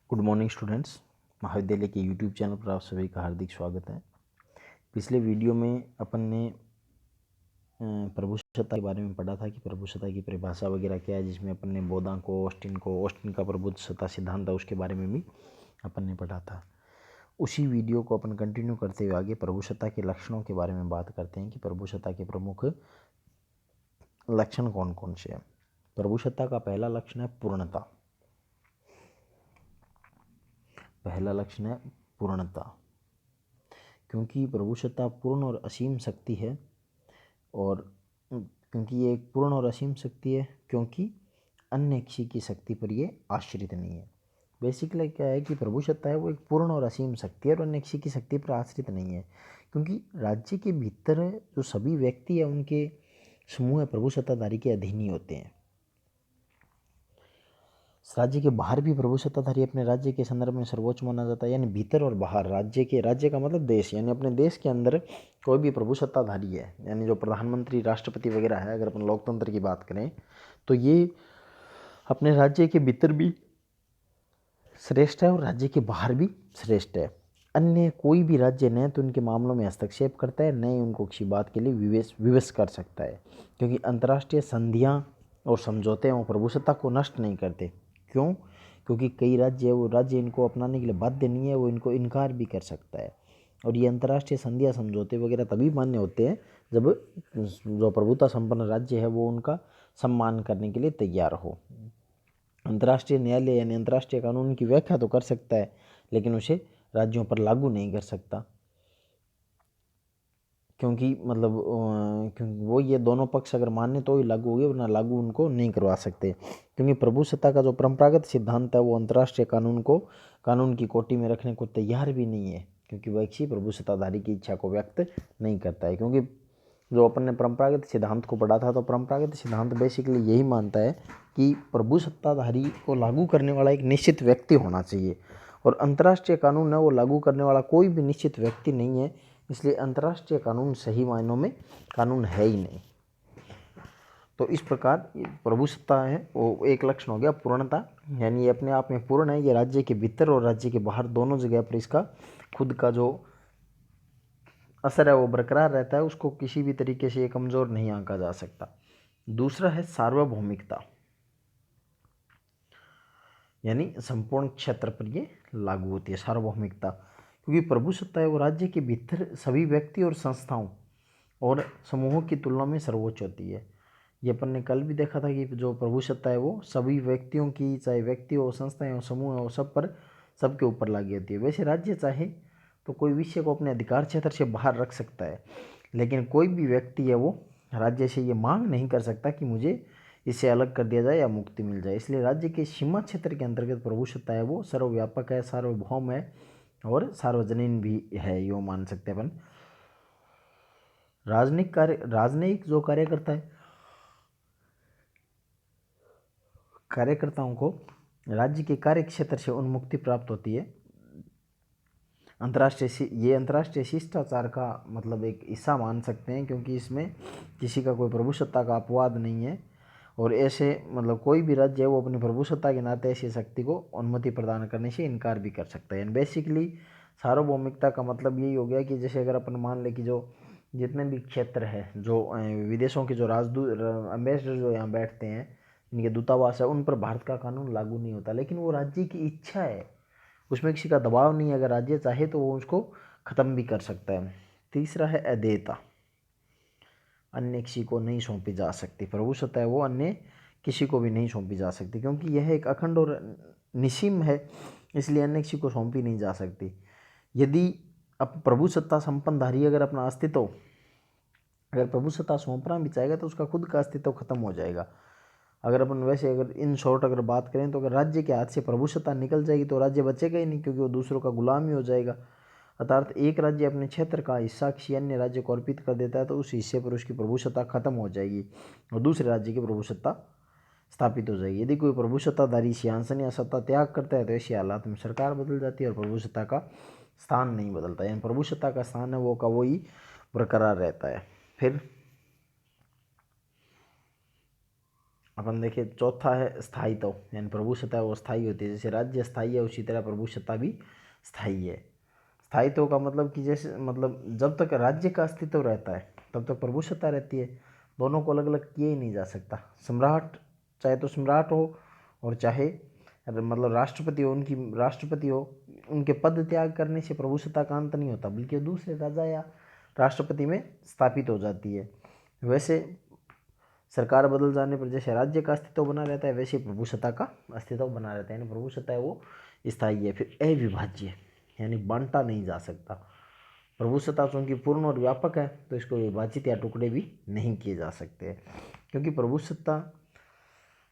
Good morning students. महाविद्यालय के YouTube channel पर आप सभी का हार्दिक स्वागत है। पिछले वीडियो में अपन ने प्रभुसत्ता के बारे में पढ़ा था कि प्रभुसत्ता की परिभाषा वगैरह क्या है, जिसमें अपन ने बोधा को, ऑस्टिन का प्रभुसत्ता सिद्धांत था, उसके बारे में भी अपन ने पढ़ा था। उसी वीडियो को अपन कंटिन्यू करते हुए आगे प्रभुसत्ता के लक्षणों के बारे में बात करते हैं कि प्रभुसत्ता के प्रमुख लक्षण कौन कौन से हैं। प्रभुसत्ता का पहला लक्षण है पूर्णता। पहला लक्षण है पूर्णता, क्योंकि प्रभुसत्ता पूर्ण और असीम शक्ति है। और क्योंकि ये एक पूर्ण और असीम शक्ति है, क्योंकि अन्य किसी की शक्ति पर ये आश्रित नहीं है। बेसिकली क्या है कि प्रभुसत्ता है वो एक पूर्ण और असीम शक्ति है और अन्य किसी की शक्ति पर आश्रित नहीं है, क्योंकि राज्य के भीतर जो सभी व्यक्ति है उनके समूह प्रभुसत्ताधारी के अधीन ही होते हैं। राज्य के बाहर भी प्रभुसत्ताधारी अपने राज्य के संदर्भ में सर्वोच्च माना जाता है, यानी भीतर और बाहर राज्य का मतलब देश, यानी अपने देश के अंदर कोई भी प्रभुसत्ताधारी है, यानी जो प्रधानमंत्री, राष्ट्रपति वगैरह है, अगर अपन लोकतंत्र की बात करें तो ये अपने राज्य के भीतर भी श्रेष्ठ है और राज्य के बाहर भी श्रेष्ठ है। अन्य कोई भी राज्य न तो उनके मामलों में हस्तक्षेप करता है, न ही उनको किसी बात के लिए विवश कर सकता है, क्योंकि अंतर्राष्ट्रीय संधियाँ और समझौते वो प्रभुसत्ता को नष्ट नहीं करते। क्यों? क्योंकि कई राज्य है वो राज्य इनको अपनाने के लिए बाध्य नहीं है, वो इनको इनकार भी कर सकता है। और ये अंतर्राष्ट्रीय संधियाँ, समझौते वगैरह तभी मान्य होते हैं जब जो प्रभुता संपन्न राज्य है वो उनका सम्मान करने के लिए तैयार हो। अंतर्राष्ट्रीय न्यायालय यानी अंतर्राष्ट्रीय कानून की व्याख्या तो कर सकता है, लेकिन उसे राज्यों पर लागू नहीं कर सकता, क्योंकि वो ये दोनों पक्ष अगर माने तो ही लागू होगी, वरना लागू उनको नहीं करवा सकते। क्योंकि प्रभुसत्ता का जो परंपरागत सिद्धांत है वो अंतर्राष्ट्रीय कानून की कोटि में रखने को तैयार भी नहीं है, क्योंकि वह किसी प्रभुसत्ताधारी की इच्छा को व्यक्त नहीं करता है। क्योंकि जो अपन ने परंपरागत सिद्धांत को पढ़ा था, तो परंपरागत सिद्धांत बेसिकली यही मानता है कि प्रभुसत्ताधारी को लागू करने वाला एक निश्चित व्यक्ति होना चाहिए, और अंतर्राष्ट्रीय कानून है वो लागू करने वाला कोई भी निश्चित व्यक्ति नहीं है। इसलिए अंतर्राष्ट्रीय कानून सही मायनों में कानून है ही नहीं। तो इस प्रकार प्रभुसत्ता है वो एक लक्षण हो गया पूर्णता, यानी ये अपने आप में पूर्ण है। ये राज्य के भीतर और राज्य के बाहर दोनों जगह पर इसका खुद का जो असर है वो बरकरार रहता है, उसको किसी भी तरीके से ये कमज़ोर नहीं आंका जा सकता। दूसरा है सार्वभौमिकता, यानी संपूर्ण क्षेत्र पर ये लागू होती है सार्वभौमिकता। क्योंकि प्रभुसत्ता है वो राज्य के भीतर सभी व्यक्ति और संस्थाओं और समूहों की तुलना में सर्वोच्च होती है। ये अपन ने कल भी देखा था कि जो प्रभुसत्ता है वो सभी व्यक्तियों की, चाहे व्यक्ति हो, संस्थाएं हो, समूह हो, सबके ऊपर लागू होती है। वैसे राज्य चाहे तो कोई विषय को अपने अधिकार क्षेत्र से बाहर रख सकता है, लेकिन कोई भी व्यक्ति है वो राज्य से ये मांग नहीं कर सकता कि मुझे इससे अलग कर दिया जाए या मुक्ति मिल जाए। इसलिए राज्य के सीमा क्षेत्र के अंतर्गत प्रभुसत्ता है वो सर्वव्यापक है, सार्वभौम है और सार्वजनीन भी है, यो मान सकते हैं अपन। राजनयिक जो कार्यकर्ताओं को राज्य के कार्य क्षेत्र से उन्मुक्ति प्राप्त होती है। अंतर्राष्ट्रीय शिष्टाचार का मतलब एक हिस्सा मान सकते हैं, क्योंकि इसमें किसी का कोई प्रभुसत्ता का अपवाद नहीं है, और ऐसे मतलब कोई भी राज्य है वो अपनी प्रभुसत्ता के नाते ऐसी शक्ति को अनुमति प्रदान करने से इनकार भी कर सकता है। बेसिकली सार्वभौमिकता का मतलब यही हो गया कि जैसे अगर अपन मान लें कि जो जितने भी क्षेत्र है, जो विदेशों के जो राजदूत, एम्बेसडर जो यहाँ बैठते हैं, इनके दूतावास है, उन पर भारत का कानून लागू नहीं होता, लेकिन वो राज्य की इच्छा है, उसमें किसी का दबाव नहीं है। अगर राज्य चाहे तो वो उसको ख़त्म भी कर सकता है। तीसरा है अदेयता, अन्य किसी को नहीं सौंपी जा सकती। प्रभुसत्ता है वो अन्य किसी को भी नहीं सौंपी जा सकती, क्योंकि यह एक अखंड और निसीम है, इसलिए अन्य किसी को सौंपी नहीं जा सकती। यदि अब प्रभुसत्ता संपन्नधारी अगर प्रभुसत्ता सौंपना भी चाहेगा तो उसका खुद का अस्तित्व खत्म हो जाएगा। अगर अपन वैसे अगर इन शॉर्ट अगर बात करें तो अगर राज्य के हाथ से प्रभुसत्ता निकल जाएगी तो राज्य बचेगा ही नहीं, क्योंकि वो दूसरों का गुलाम ही हो जाएगा। अर्थात एक राज्य अपने क्षेत्र का हिस्सा किसी अन्य राज्य को अर्पित कर देता है तो उस हिस्से पर उसकी प्रभुसत्ता खत्म हो जाएगी और दूसरे राज्य की प्रभुसत्ता स्थापित हो जाएगी। यदि कोई प्रभुसत्ताधारी सिंहासन या सत्ता त्याग करता है तो ऐसे हालात में सरकार बदल जाती है और प्रभुसत्ता का स्थान नहीं बदलता, यानी प्रभुसत्ता का स्थान है वो का वही बरकरार रहता है। फिर अपन देखिए चौथा है स्थायित्व, यानी प्रभुसत्ता वो स्थायी होती है। जैसे राज्य स्थायी है उसी तरह प्रभुसत्ता भी स्थायी है। स्थायित्व का मतलब कि जैसे मतलब जब तक राज्य का अस्तित्व रहता है तब तक प्रभुसत्ता रहती है। दोनों को अलग अलग किए ही नहीं जा सकता। सम्राट चाहे तो सम्राट हो और चाहे मतलब राष्ट्रपति हो, उनके पद त्याग करने से प्रभुसत्ता का अंत नहीं होता, बल्कि वो दूसरे राजा या राष्ट्रपति में स्थापित हो जाती है। वैसे सरकार बदल जाने पर जैसे राज्य का अस्तित्व बना रहता है, वैसे प्रभुसत्ता का अस्तित्व बना रहता है। यानी प्रभुसत्ता है वो स्थायी है। फिर अविभाज्य, यानी बांटा नहीं जा सकता। प्रभुसत्ता चूंकि पूर्ण और व्यापक है तो इसको विभाजित या टुकड़े भी नहीं किए जा सकते, क्योंकि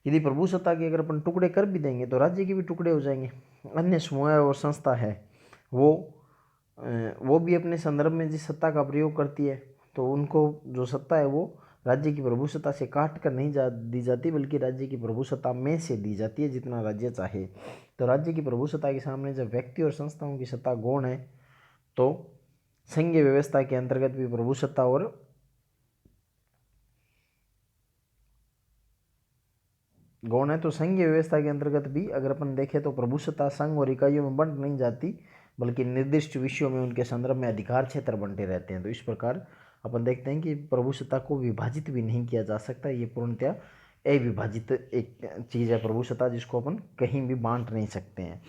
यदि प्रभुसत्ता के अगर अपन टुकड़े कर भी देंगे तो राज्य के भी टुकड़े हो जाएंगे। अन्य समूह और संस्था है वो भी अपने संदर्भ में जिस सत्ता का प्रयोग करती है, तो उनको जो सत्ता है वो राज्य की प्रभुसत्ता से काट कर नहीं दी जाती, बल्कि राज्य की प्रभुसत्ता में से दी जाती है जितना राज्य चाहे। तो राज्य की प्रभुसत्ता के सामने जब व्यक्ति और संस्थाओं की सत्ता गौण है तो संघीय व्यवस्था के अंतर्गत भी प्रभुसत्ता और गौण है, तो संघीय व्यवस्था के अंतर्गत भी अगर अपन देखें तो प्रभुसत्ता संघ और इकाइयों में बंट नहीं जाती, बल्कि निर्दिष्ट विषयों में उनके संदर्भ में अधिकार क्षेत्र बंटे रहते हैं। तो इस प्रकार अपन देखते हैं कि प्रभुसत्ता को विभाजित भी नहीं किया जा सकता। ये पूर्णतया अविभाजित एक चीज़ है प्रभुसत्ता, जिसको अपन कहीं भी बांट नहीं सकते हैं।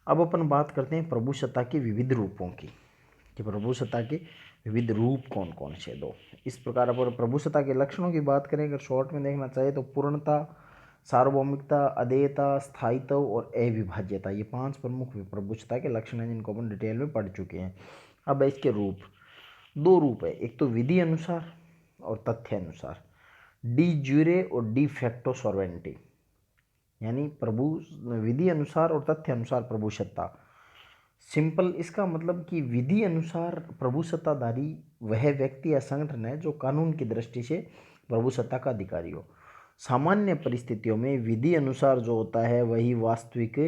अब अपन बात करते हैं प्रभुसत्ता के विविध रूपों की, कि प्रभुसत्ता के विविध रूप कौन कौन से दो। इस प्रकार अपन प्रभुसत्ता के लक्षणों की बात करें, अगर शॉर्ट में देखना चाहे तो पूर्णता, सार्वभौमिकता, अदेयता, स्थायित्व और अविभाज्यता, ये 5 प्रमुख प्रभुसत्ता के लक्षण हैं जिनको अपन डिटेल में पढ़ चुके हैं। अब इसके रूप, 2 रूप है, एक तो विधि अनुसार और तथ्य अनुसार, डी ज्यूरे और डी फैक्टो सॉर्वेंटी, यानी विधि अनुसार और तथ्य अनुसार प्रभुसत्ता। सिंपल इसका मतलब कि विधि अनुसार प्रभुसत्ताधारी वह व्यक्ति या संगठन है जो कानून की दृष्टि से प्रभुसत्ता का अधिकारी हो। सामान्य परिस्थितियों में विधि अनुसार जो होता है वही वास्तविक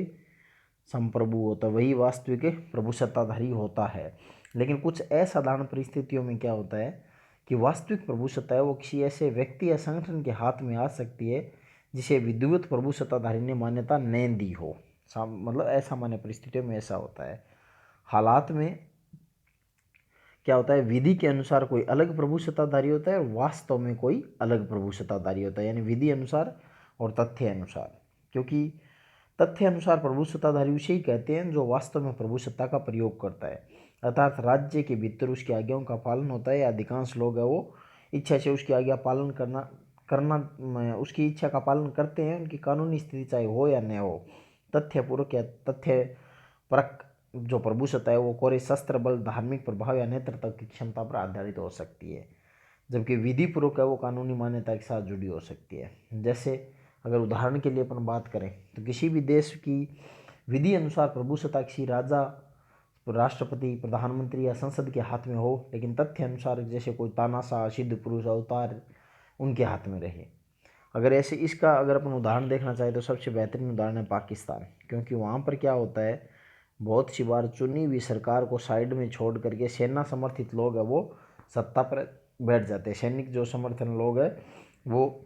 संप्रभु होता है, वही वास्तविक प्रभुसत्ताधारी होता है। लेकिन कुछ असाधारण परिस्थितियों में क्या होता है कि वास्तविक प्रभुसत्ता है वो किसी ऐसे व्यक्ति या संगठन के हाथ में आ सकती है जिसे विधिवत प्रभुसत्ताधारी ने मान्यता नहीं दी हो। मतलब असामान्य परिस्थितियों में ऐसा होता है। हालात में क्या होता है, विधि के अनुसार कोई अलग प्रभुसत्ताधारी होता है और वास्तव में कोई अलग प्रभुसत्ताधारी होता है, यानी विधि अनुसार और तथ्य अनुसार। क्योंकि तथ्य अनुसार प्रभुसत्ताधारी उसे ही कहते हैं जो वास्तव में प्रभुसत्ता का प्रयोग करता है, अर्थात राज्य के भीतर उसकी आज्ञाओं का पालन होता है, या अधिकांश लोग है वो इच्छा से उसकी आज्ञा पालन करना उसकी इच्छा का पालन करते हैं, उनकी कानूनी स्थिति चाहे हो या न हो। तथ्यपूर्वक या तथ्य परक जो प्रभुसत्ता है वो कोरे शस्त्र बल, धार्मिक प्रभाव या नेतृत्व की क्षमता पर आधारित हो सकती है, जबकि विधि पूर्वक है वो कानूनी मान्यता के साथ जुड़ी हो सकती है। जैसे अगर उदाहरण के लिए अपन बात करें तो किसी भी देश की विधि अनुसार प्रभुसत्ता किसी राजा, राष्ट्रपति, प्रधानमंत्री या संसद के हाथ में हो, लेकिन तथ्य अनुसार जैसे कोई तानाशाह, सिद्ध पुरुष, अवतार उनके हाथ में रहे। अगर ऐसे इसका अगर अपन उदाहरण देखना चाहें तो सबसे बेहतरीन उदाहरण है पाकिस्तान, क्योंकि वहाँ पर क्या होता है, बहुत सी बार चुनी हुई सरकार को साइड में छोड़ करके सेना समर्थित लोग हैं वो सत्ता पर बैठ जाते हैं। सैनिक जो समर्थन लोग हैं वो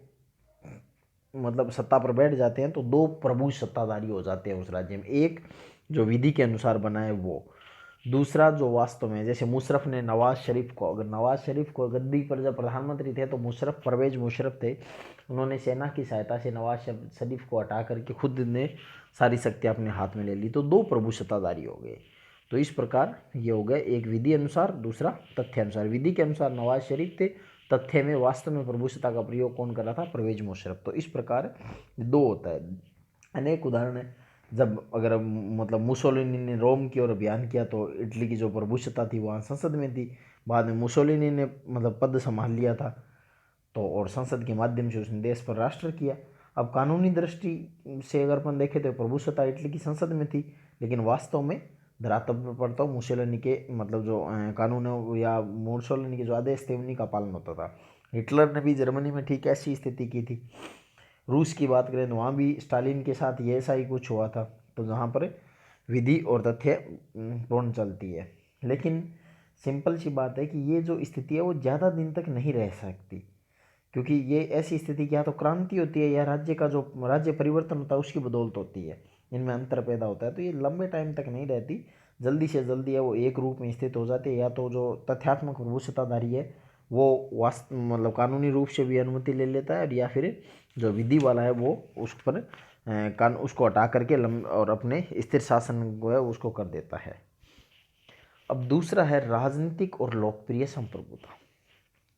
मतलब सत्ता पर बैठ जाते हैं, तो 2 प्रभु सत्ताधारी हो जाते हैं उस राज्य में। एक जो विधि के अनुसार बना है वो, दूसरा जो वास्तव में, जैसे मुशर्रफ ने नवाज शरीफ को, अगर नवाज शरीफ को गद्दी पर जब प्रधानमंत्री थे तो परवेज मुशर्रफ थे, उन्होंने सेना की सहायता से नवाज शरीफ को हटा करके खुद ने सारी शक्तियाँ अपने हाथ में ले ली, तो 2 प्रभु सत्ताधारी हो गए। तो इस प्रकार ये हो गए, एक विधि अनुसार, दूसरा तथ्य अनुसार। विधि के अनुसार नवाज शरीफ थे, तथ्य में वास्तव में प्रभुसत्ता का प्रयोग कौन कर रहा था, परवेज मुशर्रफ। तो इस प्रकार 2 होता है। अनेक उदाहरण है, जब अगर मतलब मुसोलिनी ने रोम की ओर अभियान किया तो इटली की जो प्रभुसत्ता थी वहाँ संसद में थी, बाद में मुसोलिनी ने मतलब पद संभाल लिया था, तो और संसद के माध्यम से उसने देश पर राष्ट्र किया। अब कानूनी दृष्टि से अगर अपन देखें तो प्रभुसत्ता इटली की संसद में थी, लेकिन वास्तव में धरातल पर पड़ता मुसोलिनी के मतलब जो कानून है या मुसोलिनी के जो आदेश थे उन्हीं का पालन होता था। हिटलर ने भी जर्मनी में ठीक ऐसी स्थिति की थी। रूस की बात करें तो वहाँ भी स्टालिन के साथ ये ऐसा ही कुछ हुआ था, तो जहाँ पर विधि और तथ्य पूर्ण चलती है। लेकिन सिंपल सी बात है कि ये जो स्थिति है वो ज़्यादा दिन तक नहीं रह सकती, क्योंकि ये ऐसी स्थिति की या तो क्रांति होती है या राज्य का जो राज्य परिवर्तन होता है उसकी बदौलत होती है, इनमें अंतर पैदा होता है। तो ये लंबे टाइम तक नहीं रहती, जल्दी से जल्दी है वो एक रूप में स्थित हो जाती है। या तो जो तथ्यात्मक प्रभुसत्ताधारी है वो वास्तव मतलब कानूनी रूप से भी अनुमति ले लेता है, और या फिर जो विधि वाला है वो उस पर उसको हटा करके और अपने स्थिर शासन जो है उसको कर देता है। अब दूसरा है राजनीतिक और लोकप्रिय संप्रभुता।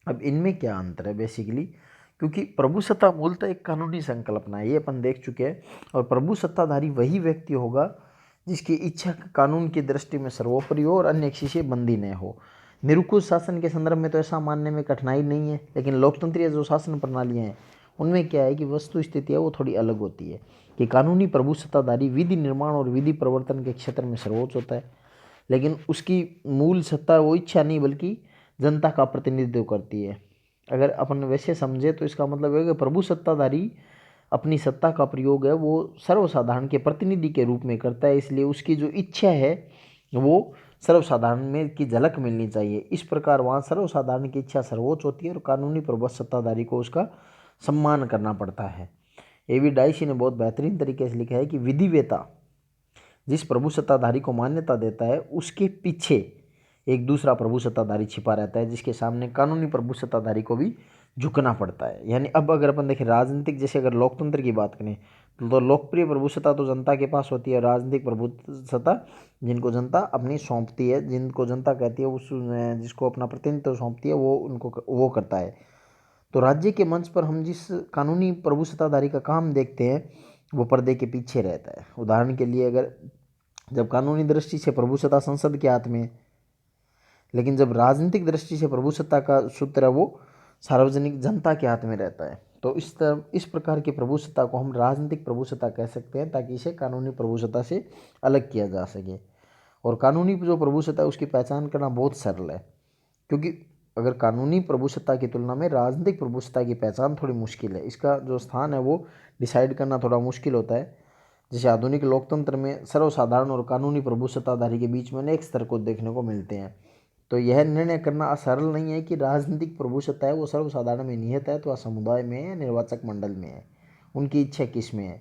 अब इनमें क्या अंतर है बेसिकली, क्योंकि प्रभुसत्ता मूलतः एक कानूनी संकल्पना है, ये अपन देख चुके हैं। और प्रभुसत्ताधारी वही व्यक्ति होगा जिसकी इच्छा कानून की दृष्टि में सर्वोपरि हो और अन्य किसी से बंदी न हो। निरंकुश शासन के संदर्भ में तो ऐसा मानने में कठिनाई नहीं है, लेकिन लोकतंत्रीय जो शासन प्रणालियाँ हैं उनमें क्या है कि वस्तु स्थिति है वो थोड़ी अलग होती है कि कानूनी प्रभुसत्ताधारी विधि निर्माण और विधि प्रवर्तन के क्षेत्र में सर्वोच्च होता है, लेकिन उसकी मूल सत्ता वो इच्छा नहीं बल्कि जनता का प्रतिनिधित्व करती है। अगर अपन वैसे समझे तो इसका मतलब है कि प्रभु सत्ताधारी अपनी सत्ता का प्रयोग है वो सर्वसाधारण के प्रतिनिधि के रूप में करता है, इसलिए उसकी जो इच्छा है वो सर्वसाधारण में की झलक मिलनी चाहिए। इस प्रकार वहाँ सर्वसाधारण की इच्छा सर्वोच्च होती है और कानूनी प्रभु सत्ताधारी को उसका सम्मान करना पड़ता है। एवी डाइसी ने बहुत बेहतरीन तरीके से लिखा है कि विधिवेता जिस प्रभु सत्ताधारी को मान्यता देता है उसके पीछे एक दूसरा प्रभु सत्ताधारी छिपा रहता है जिसके सामने कानूनी प्रभु सत्ताधारी को भी झुकना पड़ता है। यानी अब अगर अपन देखें राजनीतिक, जैसे अगर लोकतंत्र की बात करें तो लोकप्रिय प्रभुसत्ता तो जनता के पास होती है, राजनीतिक प्रभुसत्ता जिनको जनता अपनी सौंपती है, जिनको जनता कहती है उस जिसको अपना प्रतिनिधित्व सौंपती है वो उनको वो करता है। तो राज्य के मंच पर हम जिस कानूनी प्रभुसत्ताधारी का काम देखते हैं वो पर्दे के पीछे रहता है। उदाहरण के लिए अगर जब कानूनी दृष्टि से प्रभुसत्ता संसद के हाथ में है, लेकिन जब राजनीतिक दृष्टि से प्रभुसत्ता का सूत्र है वो सार्वजनिक जनता के हाथ में रहता है। तो इस प्रकार की प्रभुसत्ता को हम राजनीतिक प्रभुसत्ता कह सकते हैं, ताकि इसे कानूनी प्रभुसत्ता से अलग किया जा सके। और कानूनी जो प्रभुसत्ता है उसकी पहचान करना बहुत सरल है, क्योंकि अगर कानूनी प्रभुसत्ता की तुलना में राजनीतिक प्रभुसत्ता की पहचान थोड़ी मुश्किल है, इसका जो स्थान है वो डिसाइड करना थोड़ा मुश्किल होता है। जैसे आधुनिक लोकतंत्र में सर्वसाधारण और कानूनी प्रभुसत्ताधारी के बीच में अनेक स्तर को देखने को मिलते हैं। तो यह निर्णय करना सरल नहीं है कि राजनीतिक प्रभुसत्ता है वो सर्वसाधारण में निहित है तो समुदाय में है या निर्वाचक मंडल में है, उनकी इच्छा किस में है।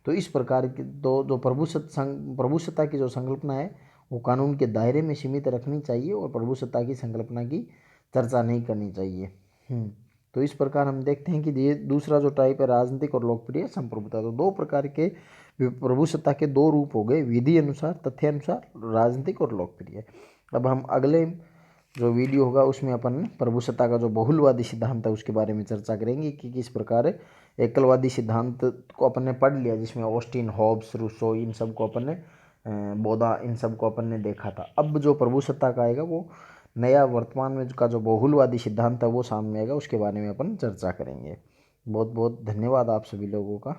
तो इस प्रकार की जो प्रभुसत्ता की जो संकल्पना है वो कानून के दायरे में सीमित रखनी चाहिए और प्रभुसत्ता की संकल्पना की चर्चा नहीं करनी चाहिए। तो इस प्रकार हम देखते हैं कि ये दूसरा जो टाइप है राजनीतिक और लोकप्रिय संप्रभुता। तो दो प्रकार के प्रभुसत्ता के दो रूप हो गए, विधि अनुसार तथ्य अनुसार राजनीतिक और लोकप्रिय। अब हम अगले जो वीडियो होगा उसमें अपन प्रभुसत्ता का जो बहुलवादी सिद्धांत है उसके बारे में चर्चा करेंगे कि किस प्रकार एकलवादी सिद्धांत को अपन ने पढ़ लिया, जिसमें ऑस्टिन, हॉब्स, रूसो इन सब को अपन ने बोधा इन सब को अपन ने देखा था। अब जो प्रभुसत्ता का आएगा वो नया वर्तमान में का जो बहुलवादी सिद्धांत है वो सामने आएगा, उसके बारे में अपन चर्चा करेंगे। बहुत बहुत धन्यवाद आप सभी लोगों का।